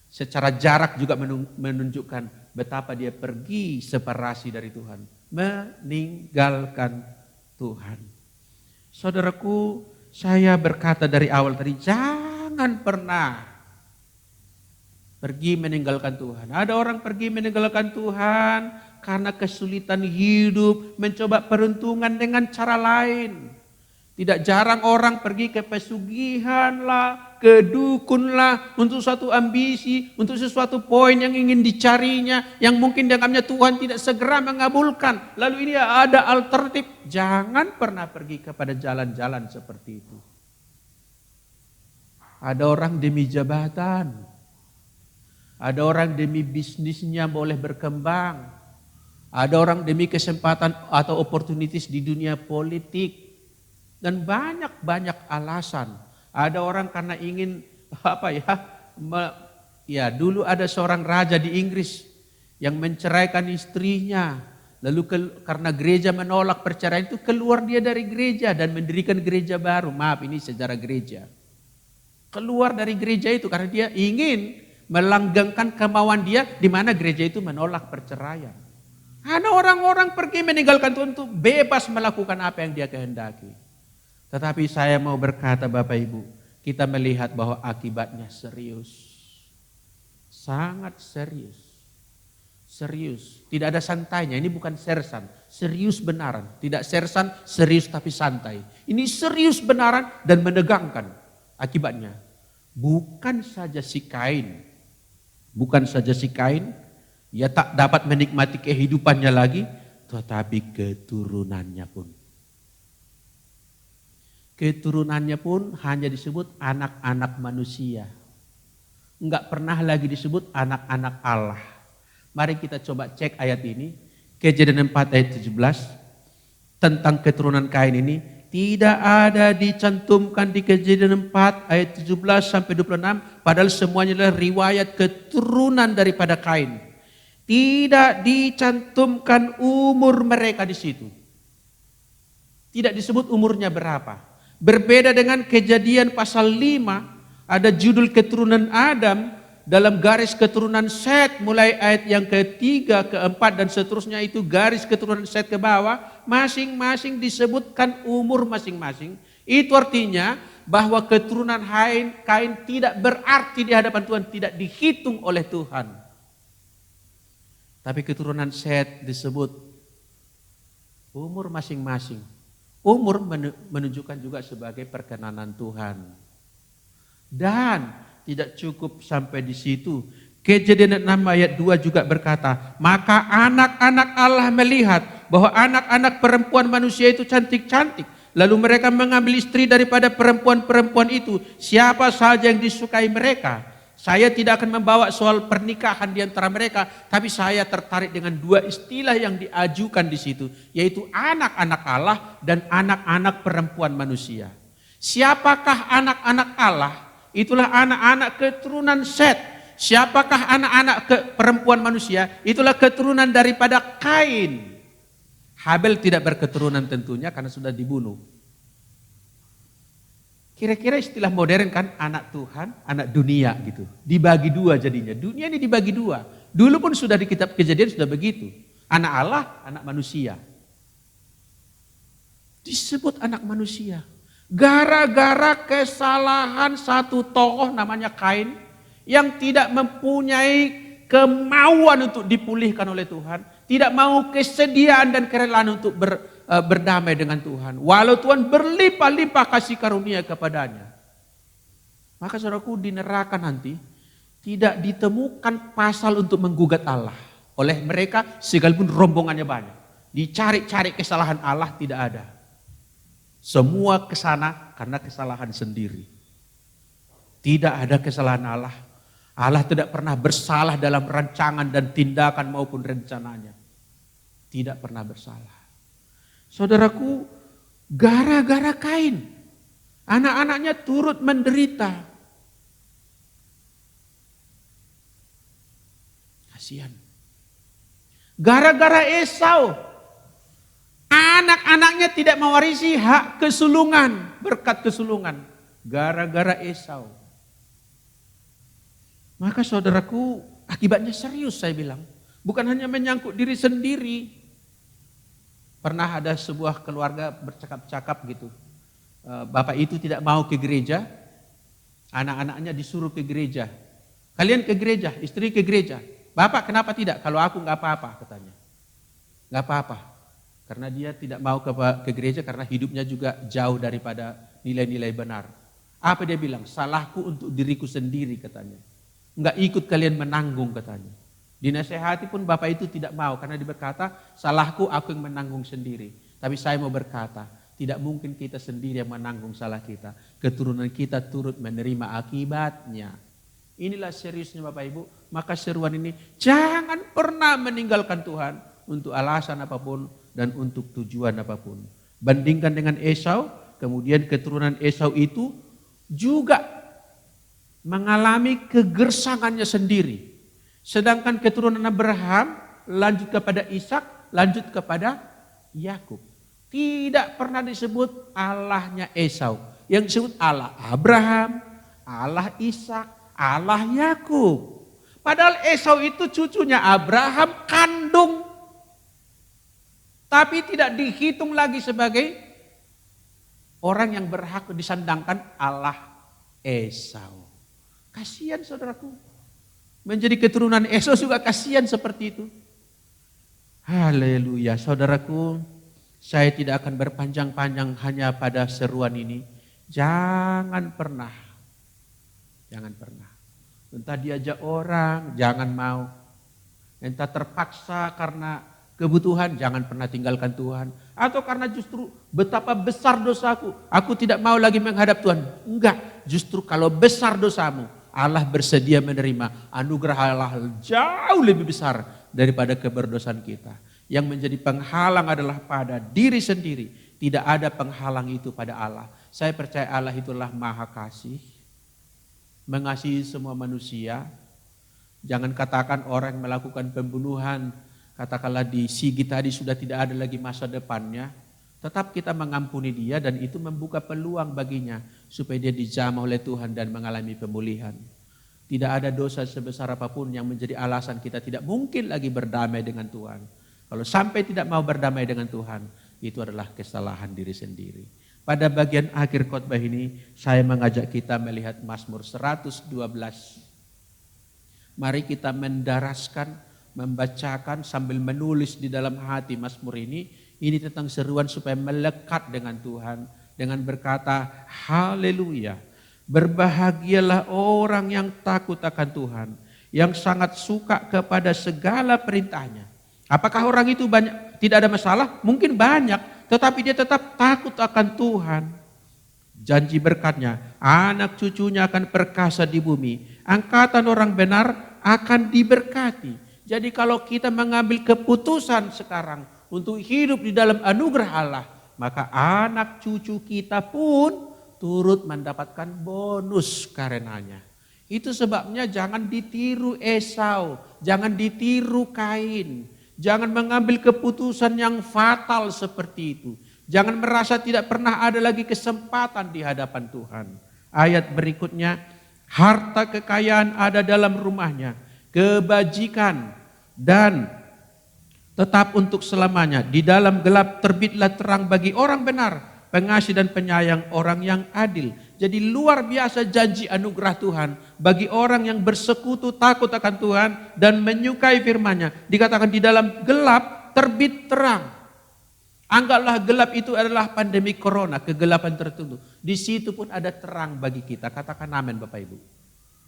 Secara jarak juga menunjukkan betapa dia pergi separasi dari Tuhan. Meninggalkan Tuhan. Saudaraku, saya berkata dari awal tadi, jangan pernah pergi meninggalkan Tuhan. Ada orang pergi meninggalkan Tuhan karena kesulitan hidup, mencoba peruntungan dengan cara lain. Tidak jarang orang pergi ke pesugihan lah, ke dukun lah, untuk suatu ambisi, untuk sesuatu poin yang ingin dicarinya, yang mungkin dianggapnya Tuhan tidak segera mengabulkan. Lalu ini ada alternatif. Jangan pernah pergi kepada jalan-jalan seperti itu. Ada orang demi jabatan, ada orang demi bisnisnya boleh berkembang, ada orang demi kesempatan atau opportunities di dunia politik. Dan banyak-banyak alasan. Ada orang karena ingin Ya, dulu ada seorang raja di Inggris yang menceraikan istrinya. Lalu karena gereja menolak perceraian itu, keluar dia dari gereja dan mendirikan gereja baru. Maaf, ini sejarah gereja. Keluar dari gereja itu karena dia ingin melanggengkan kemauan dia, di mana gereja itu menolak perceraian. Ada orang-orang pergi meninggalkan Tuhan untuk bebas melakukan apa yang dia kehendaki. Tetapi saya mau berkata Bapak Ibu, kita melihat bahwa akibatnya serius. Sangat serius. Serius. Tidak ada santainya, ini bukan sersan. Serius benaran. Tidak sersan, serius tapi santai. Ini serius benaran dan menegangkan. Akibatnya, bukan saja si Kain. Bukan saja si Kain, ia tak dapat menikmati kehidupannya lagi, tetapi keturunannya pun. Keturunannya pun hanya disebut anak-anak manusia. Enggak pernah lagi disebut anak-anak Allah. Mari kita coba cek ayat ini. Kejadian 4 ayat 17. Tentang keturunan Kain ini. Tidak ada dicantumkan di Kejadian 4 ayat 17 sampai 26. Padahal semuanya adalah riwayat keturunan daripada Kain. Tidak dicantumkan umur mereka di situ. Tidak disebut umurnya berapa. Berbeda dengan Kejadian pasal 5. Ada judul keturunan Adam, dalam garis keturunan Set mulai ayat yang ketiga, keempat dan seterusnya itu garis keturunan Set ke bawah, masing-masing disebutkan umur masing-masing. Itu artinya bahwa keturunan Kain tidak berarti di hadapan Tuhan, tidak dihitung oleh Tuhan. Tapi keturunan Set disebut umur masing-masing. Umur menunjukkan juga sebagai perkenanan Tuhan. Dan tidak cukup sampai di situ. Kejadian 6 ayat 2 juga berkata, maka anak-anak Allah melihat bahwa anak-anak perempuan manusia itu cantik-cantik. Lalu mereka mengambil istri daripada perempuan-perempuan itu. Siapa saja yang disukai mereka. Saya tidak akan membawa soal pernikahan di antara mereka. Tapi saya tertarik dengan dua istilah yang diajukan di situ. Yaitu anak-anak Allah dan anak-anak perempuan manusia. Siapakah anak-anak Allah? Itulah anak-anak keturunan Set. Siapakah anak-anak perempuan manusia? Itulah keturunan daripada Kain. Habel tidak berketurunan tentunya karena sudah dibunuh. Kira-kira istilah modern kan anak Tuhan, anak dunia gitu. Dibagi dua jadinya. Dunia ini dibagi dua. Dulu pun sudah di kitab Kejadian sudah begitu. Anak Allah, anak manusia. Disebut anak manusia. Gara-gara kesalahan satu tokoh namanya Kain yang tidak mempunyai kemauan untuk dipulihkan oleh Tuhan, tidak mau kesediaan dan kerelaan untuk berdamai dengan Tuhan. Walau Tuhan berlimpah-limpah kasih karunia kepadanya. Maka saudaraku, di neraka nanti tidak ditemukan pasal untuk menggugat Allah oleh mereka sekalipun rombongannya banyak. Dicari-cari kesalahan Allah tidak ada. Semua kesana karena kesalahan sendiri. Tidak ada kesalahan Allah. Allah tidak pernah bersalah dalam rancangan dan tindakan maupun rencananya. Tidak pernah bersalah. Saudaraku, gara-gara Kain, anak-anaknya turut menderita. Kasihan. Gara-gara Esau, anak-anaknya tidak mewarisi hak kesulungan, berkat kesulungan. Gara-gara Esau. Maka saudaraku, akibatnya serius saya bilang. Bukan hanya menyangkut diri sendiri. Pernah ada sebuah keluarga bercakap-cakap gitu. Bapak itu tidak mau ke gereja. Anak-anaknya disuruh ke gereja. Kalian ke gereja, istri ke gereja. Bapak kenapa tidak? Kalau aku nggak apa-apa katanya. Nggak apa-apa. Karena dia tidak mau ke gereja karena hidupnya juga jauh daripada nilai-nilai benar. Apa dia bilang? Salahku untuk diriku sendiri katanya. Enggak ikut kalian menanggung katanya. Dinasehati pun bapak itu tidak mau karena dia berkata, salahku aku yang menanggung sendiri. Tapi saya mau berkata, tidak mungkin kita sendiri yang menanggung salah kita. Keturunan kita turut menerima akibatnya. Inilah seriusnya Bapak Ibu. Maka seruan ini, jangan pernah meninggalkan Tuhan untuk alasan apapun dan untuk tujuan apapun. Bandingkan dengan Esau, kemudian keturunan Esau itu juga mengalami kegersangannya sendiri. Sedangkan keturunan Abraham lanjut kepada Ishak, lanjut kepada Yakub. Tidak pernah disebut Allahnya Esau. Yang disebut Allah Abraham, Allah Ishak, Allah Yakub. Padahal Esau itu cucunya Abraham kandung. Tapi tidak dihitung lagi sebagai orang yang berhak disandangkan Allah Esau. Kasihan saudaraku. Menjadi keturunan Esau juga kasihan seperti itu. Haleluya saudaraku. Saya tidak akan berpanjang-panjang hanya pada seruan ini. Jangan pernah. Entah diajak orang, jangan mau. Entah terpaksa karena kebutuhan, jangan pernah tinggalkan Tuhan. Atau karena justru betapa besar dosaku, aku tidak mau lagi menghadap Tuhan. Enggak, justru kalau besar dosamu, Allah bersedia menerima anugerah Allah jauh lebih besar daripada keberdosaan kita. Yang menjadi penghalang adalah pada diri sendiri. Tidak ada penghalang itu pada Allah. Saya percaya Allah itulah maha kasih. Mengasihi semua manusia. Jangan katakan orang yang melakukan pembunuhan, katakanlah di Sigi tadi sudah tidak ada lagi masa depannya. Tetap kita mengampuni dia dan itu membuka peluang baginya. Supaya dia dijamah oleh Tuhan dan mengalami pemulihan. Tidak ada dosa sebesar apapun yang menjadi alasan kita tidak mungkin lagi berdamai dengan Tuhan. Kalau sampai tidak mau berdamai dengan Tuhan, itu adalah kesalahan diri sendiri. Pada bagian akhir khotbah ini, saya mengajak kita melihat Mazmur 112. Mari kita mendaraskan, membacakan sambil menulis di dalam hati Mazmur ini. Ini tentang seruan supaya melekat dengan Tuhan. Dengan berkata, haleluya. Berbahagialah orang yang takut akan Tuhan. Yang sangat suka kepada segala perintahnya. Apakah orang itu banyak tidak ada masalah? Mungkin banyak, tetapi dia tetap takut akan Tuhan. Janji berkatnya, anak cucunya akan perkasa di bumi. Angkatan orang benar akan diberkati. Jadi kalau kita mengambil keputusan sekarang untuk hidup di dalam anugerah Allah, maka anak cucu kita pun turut mendapatkan bonus karenanya. Itu sebabnya jangan ditiru Esau, jangan ditiru Kain. Jangan mengambil keputusan yang fatal seperti itu. Jangan merasa tidak pernah ada lagi kesempatan di hadapan Tuhan. Ayat berikutnya, harta kekayaan ada dalam rumahnya, kebajikan dan tetap untuk selamanya. Di dalam gelap terbitlah terang bagi orang benar, pengasih dan penyayang orang yang adil. Jadi luar biasa janji anugerah Tuhan bagi orang yang bersekutu takut akan Tuhan dan menyukai firman-Nya. Dikatakan di dalam gelap terbit terang. Anggaplah gelap itu adalah pandemi corona, kegelapan tertentu. Di situ pun ada terang bagi kita. Katakan amin Bapak Ibu.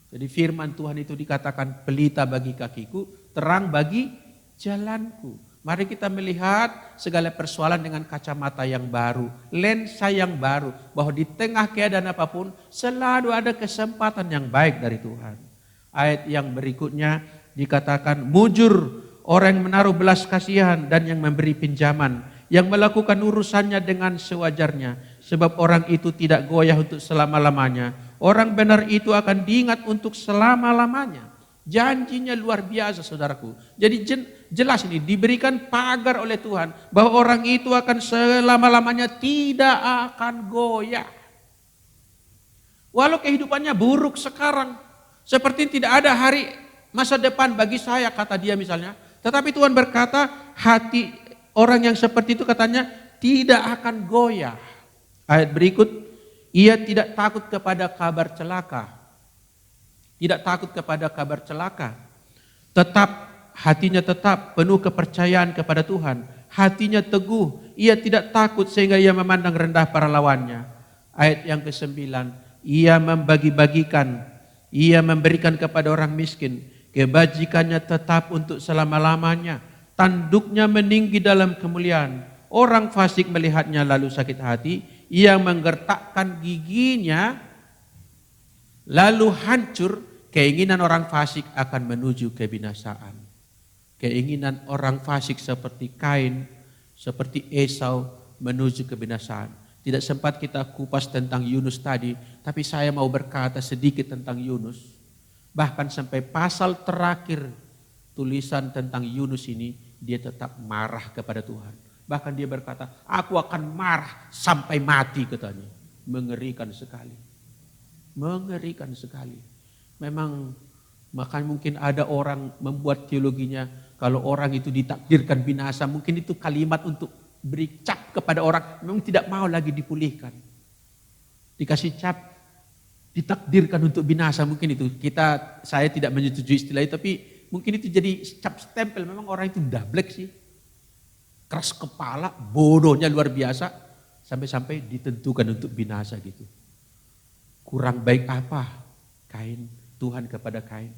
Jadi firman Tuhan itu dikatakan pelita bagi kakiku, terang bagi jalanku. Mari kita melihat segala persoalan dengan kacamata yang baru, lensa yang baru, bahwa di tengah keadaan apapun selalu ada kesempatan yang baik dari Tuhan. Ayat yang berikutnya dikatakan mujur orang yang menaruh belas kasihan dan yang memberi pinjaman, yang melakukan urusannya dengan sewajarnya, sebab orang itu tidak goyah untuk selama-lamanya. Orang benar itu akan diingat untuk selama-lamanya. Janjinya luar biasa saudaraku. Jadi jelas ini diberikan pagar oleh Tuhan bahwa orang itu akan selama-lamanya tidak akan goyah. Walau kehidupannya buruk sekarang, seperti tidak ada hari masa depan bagi saya kata dia misalnya. Tetapi Tuhan berkata hati orang yang seperti itu katanya tidak akan goyah. Ayat berikut, ia tidak takut kepada kabar celaka. Tidak takut kepada kabar celaka. Hatinya tetap penuh kepercayaan kepada Tuhan. Hatinya teguh, ia tidak takut sehingga ia memandang rendah para lawannya. Ayat yang ke-9, ia membagi-bagikan, ia memberikan kepada orang miskin. Kebajikannya tetap untuk selama-lamanya. Tanduknya meninggi dalam kemuliaan. Orang fasik melihatnya lalu sakit hati. Ia menggertakkan giginya lalu hancur. Keinginan orang fasik akan menuju kebinasaan. Keinginan orang fasik seperti Kain, seperti Esau menuju kebinasaan. Tidak sempat kita kupas tentang Yunus tadi, tapi saya mau berkata sedikit tentang Yunus. Bahkan sampai pasal terakhir tulisan tentang Yunus ini, dia tetap marah kepada Tuhan. Bahkan dia berkata, aku akan marah sampai mati katanya. Mengerikan sekali. Mengerikan sekali. Memang makanya mungkin ada orang membuat teologinya, kalau orang itu ditakdirkan binasa, mungkin itu kalimat untuk beri cap kepada orang, memang tidak mau lagi dipulihkan. Dikasih cap, ditakdirkan untuk binasa, mungkin itu. Saya tidak menyetujui istilah itu, tapi mungkin itu jadi cap stempel, memang orang itu dablek sih. Keras kepala, bodohnya luar biasa, sampai-sampai ditentukan untuk binasa gitu. Kurang baik apa Kain, Tuhan kepada Kain?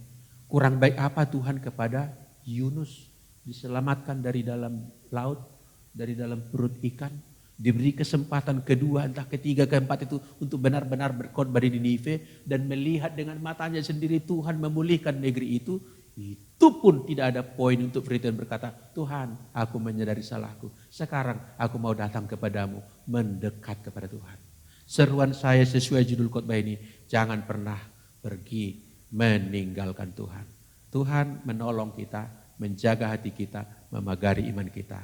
Kurang baik apa Tuhan kepada Yunus? Diselamatkan dari dalam laut, dari dalam perut ikan. Diberi kesempatan kedua, entah ketiga, keempat itu untuk benar-benar berkhotbah di Ninive. Dan melihat dengan matanya sendiri Tuhan memulihkan negeri itu. Itu pun tidak ada poin untuk Firman berkata, Tuhan, aku menyadari salahku. Sekarang aku mau datang kepadamu, mendekat kepada Tuhan. Seruan saya sesuai judul khotbah ini, jangan pernah pergi meninggalkan Tuhan. Tuhan menolong kita, menjaga hati kita, memagari iman kita.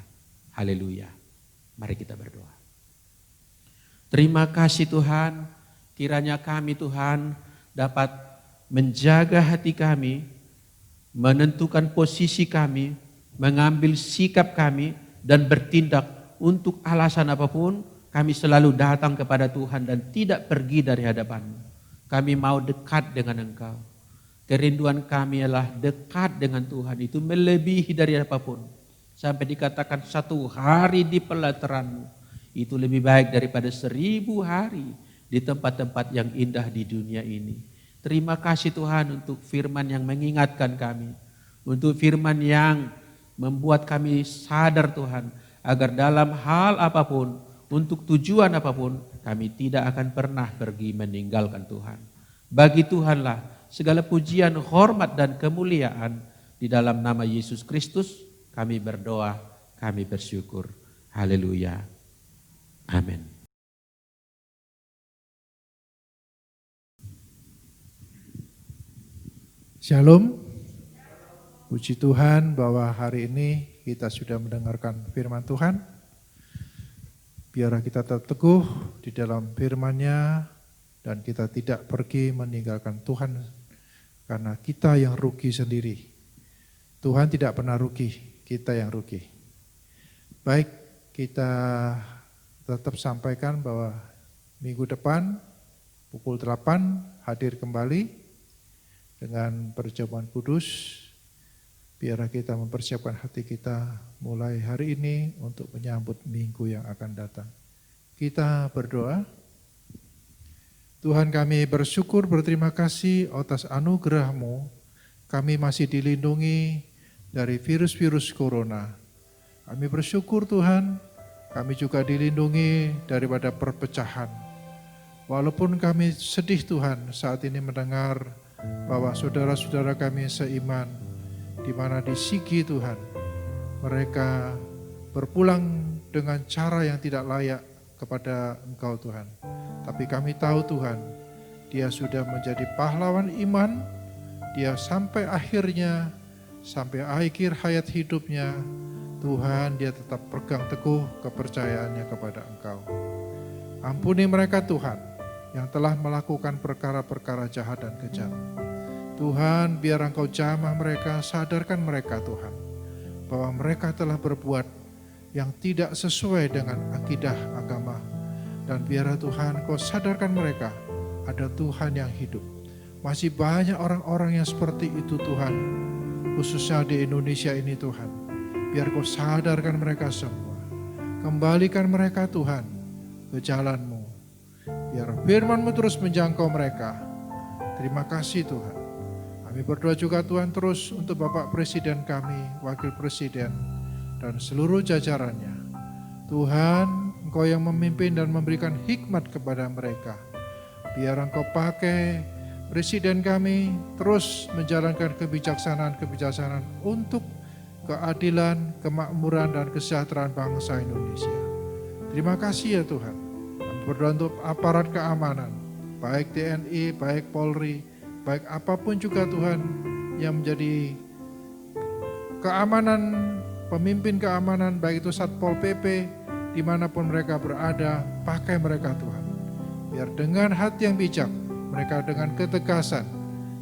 Haleluya. Mari kita berdoa. Terima kasih Tuhan, kiranya kami Tuhan dapat menjaga hati kami, menentukan posisi kami, mengambil sikap kami, dan bertindak untuk alasan apapun. Kami selalu datang kepada Tuhan dan tidak pergi dari hadapan-Mu. Kami mau dekat dengan Engkau. Kerinduan kami adalah dekat dengan Tuhan, itu melebihi dari apapun. Sampai dikatakan 1 hari di pelataran-Mu, itu lebih baik daripada 1000 hari di tempat-tempat yang indah di dunia ini. Terima kasih Tuhan untuk firman yang mengingatkan kami. Untuk firman yang membuat kami sadar Tuhan, agar dalam hal apapun, untuk tujuan apapun, kami tidak akan pernah pergi meninggalkan Tuhan. Bagi Tuhanlah segala pujian, hormat, dan kemuliaan. Di dalam nama Yesus Kristus kami berdoa, kami bersyukur. Haleluya. Amin. Shalom. Puji Tuhan bahwa hari ini kita sudah mendengarkan firman Tuhan. Biarlah kita tetap teguh di dalam firman-Nya dan kita tidak pergi meninggalkan Tuhan karena kita yang rugi sendiri. Tuhan tidak pernah rugi, kita yang rugi. Baik, kita tetap sampaikan bahwa minggu depan pukul 8 hadir kembali dengan perjamuan kudus. Biarlah kita mempersiapkan hati kita mulai hari ini untuk menyambut minggu yang akan datang. Kita berdoa. Tuhan, kami bersyukur, berterima kasih atas anugerah-Mu. Kami masih dilindungi dari virus-virus corona. Kami bersyukur Tuhan, kami juga dilindungi daripada perpecahan. Walaupun kami sedih Tuhan saat ini mendengar bahwa saudara-saudara kami seiman, di mana di Sigi Tuhan, mereka berpulang dengan cara yang tidak layak kepada Engkau Tuhan. Tapi kami tahu Tuhan, dia sudah menjadi pahlawan iman, dia sampai akhirnya, sampai akhir hayat hidupnya, Tuhan dia tetap pegang teguh kepercayaannya kepada Engkau. Ampuni mereka Tuhan, yang telah melakukan perkara-perkara jahat dan kejam. Tuhan, biar Engkau jamah mereka, sadarkan mereka Tuhan, bahwa mereka telah berbuat yang tidak sesuai dengan akidah agama. Dan biarlah Tuhan Engkau sadarkan mereka, ada Tuhan yang hidup. Masih banyak orang-orang yang seperti itu Tuhan, khususnya di Indonesia ini Tuhan. Biar Kau sadarkan mereka semua. Kembalikan mereka Tuhan ke jalan-Mu. Biar firman-Mu terus menjangkau mereka. Terima kasih Tuhan. Kami berdoa juga Tuhan terus untuk Bapak Presiden kami, Wakil Presiden, dan seluruh jajarannya. Tuhan, Engkau yang memimpin dan memberikan hikmat kepada mereka. Biar Engkau pakai Presiden kami terus menjalankan kebijaksanaan-kebijaksanaan untuk keadilan, kemakmuran, dan kesejahteraan bangsa Indonesia. Terima kasih ya Tuhan. Kami berdoa untuk aparat keamanan, baik TNI, baik Polri, baik apapun juga Tuhan yang menjadi keamanan, pemimpin keamanan, baik itu Satpol PP, dimanapun mereka berada, pakai mereka Tuhan. Biar dengan hati yang bijak, mereka dengan ketegasan,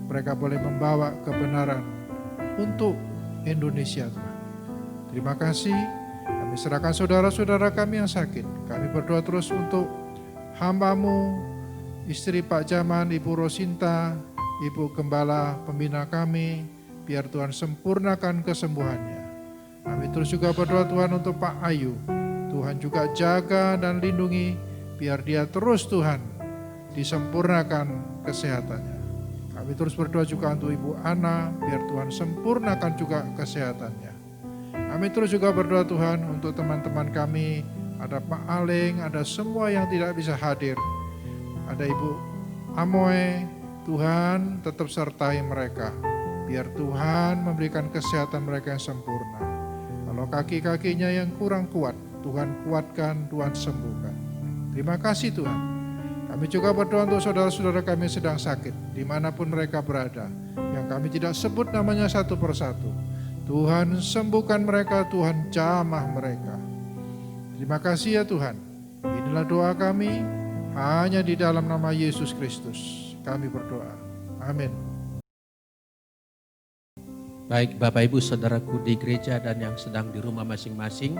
mereka boleh membawa kebenaran untuk Indonesia Tuhan. Terima kasih, kami serahkan saudara-saudara kami yang sakit. Kami berdoa terus untuk hamba-Mu, istri Pak Jaman, Ibu Rosinta, Ibu Gembala, pembina kami, biar Tuhan sempurnakan kesembuhannya. Kami terus juga berdoa Tuhan untuk Pak Ayu, Tuhan juga jaga dan lindungi, biar dia terus Tuhan disempurnakan kesehatannya. Kami terus berdoa juga untuk Ibu Ana, biar Tuhan sempurnakan juga kesehatannya. Kami terus juga berdoa Tuhan untuk teman-teman kami, ada Pak Aleng, ada semua yang tidak bisa hadir. Ada Ibu Amoy, Tuhan tetap sertai mereka, biar Tuhan memberikan kesehatan mereka yang sempurna. Kalau kaki-kakinya yang kurang kuat, Tuhan kuatkan, Tuhan sembuhkan. Terima kasih Tuhan. Kami juga berdoa untuk saudara-saudara kami yang sedang sakit, dimanapun mereka berada, yang kami tidak sebut namanya satu persatu. Tuhan sembuhkan mereka, Tuhan jamah mereka. Terima kasih ya Tuhan. Inilah doa kami, hanya di dalam nama Yesus Kristus kami berdoa. Amin. Baik Bapak Ibu Saudaraku di gereja dan yang sedang di rumah masing-masing,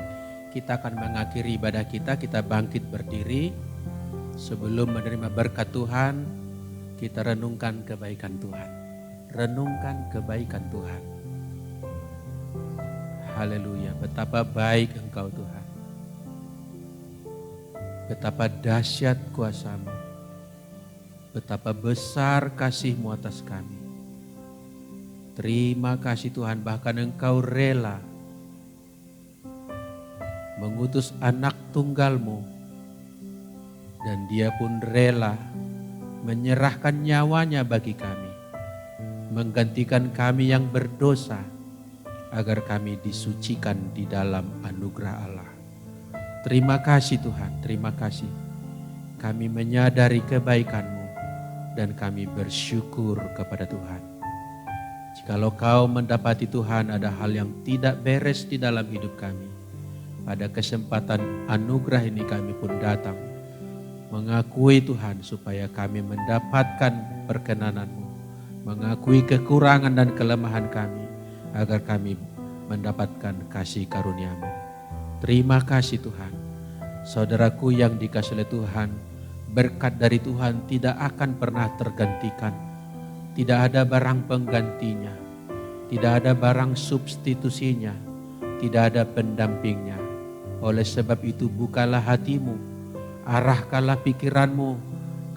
kita akan mengakhiri ibadah kita bangkit berdiri. Sebelum menerima berkat Tuhan, kita renungkan kebaikan Tuhan. Renungkan kebaikan Tuhan. Haleluya, betapa baik Engkau Tuhan. Betapa dahsyat kuasa-Mu. Betapa besar kasih-Mu atas kami. Terima kasih Tuhan, bahkan Engkau rela mengutus anak tunggal-Mu, dan Dia pun rela menyerahkan nyawanya bagi kami, menggantikan kami yang berdosa, agar kami disucikan di dalam anugerah Allah. Terima kasih Tuhan, terima kasih. Kami menyadari kebaikan-Mu dan kami bersyukur kepada Tuhan. Jikalau Kau mendapati Tuhan ada hal yang tidak beres di dalam hidup kami, pada kesempatan anugerah ini kami pun datang mengakui Tuhan supaya kami mendapatkan perkenanan-Mu, mengakui kekurangan dan kelemahan kami agar kami mendapatkan kasih karunia-Mu. Terima kasih Tuhan. Saudaraku yang dikasihi oleh Tuhan, berkat dari Tuhan tidak akan pernah tergantikan. Tidak ada barang penggantinya, tidak ada barang substitusinya, tidak ada pendampingnya. Oleh sebab itu bukalah hatimu, arahkanlah pikiranmu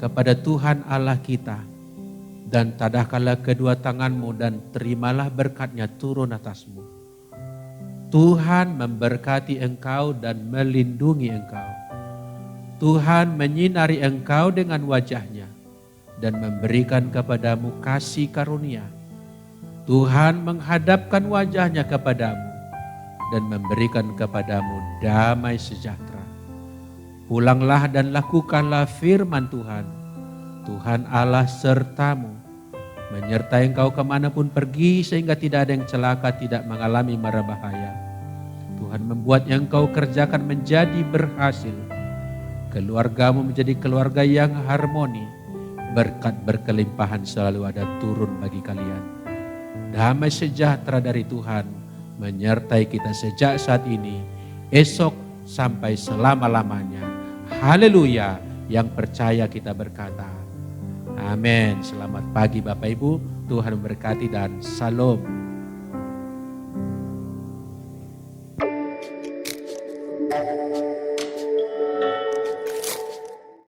kepada Tuhan Allah kita, dan tadahkanlah kedua tanganmu dan terimalah berkat-Nya turun atasmu. Tuhan memberkati engkau dan melindungi engkau. Tuhan menyinari engkau dengan wajah-Nya dan memberikan kepadamu kasih karunia. Tuhan menghadapkan wajah-Nya kepadamu dan memberikan kepadamu damai sejahtera. Pulanglah dan lakukanlah firman Tuhan. Tuhan Allah sertamu, menyertai engkau kemanapun pergi, sehingga tidak ada yang celaka, tidak mengalami mara bahaya. Tuhan membuat yang engkau kerjakan menjadi berhasil. Keluargamu menjadi keluarga yang harmoni. Berkat berkelimpahan selalu ada turun bagi kalian. Damai sejahtera dari Tuhan menyertai kita sejak saat ini, esok sampai selama-lamanya. Haleluya, yang percaya kita berkata, amin. Selamat pagi Bapak Ibu, Tuhan memberkati dan salam.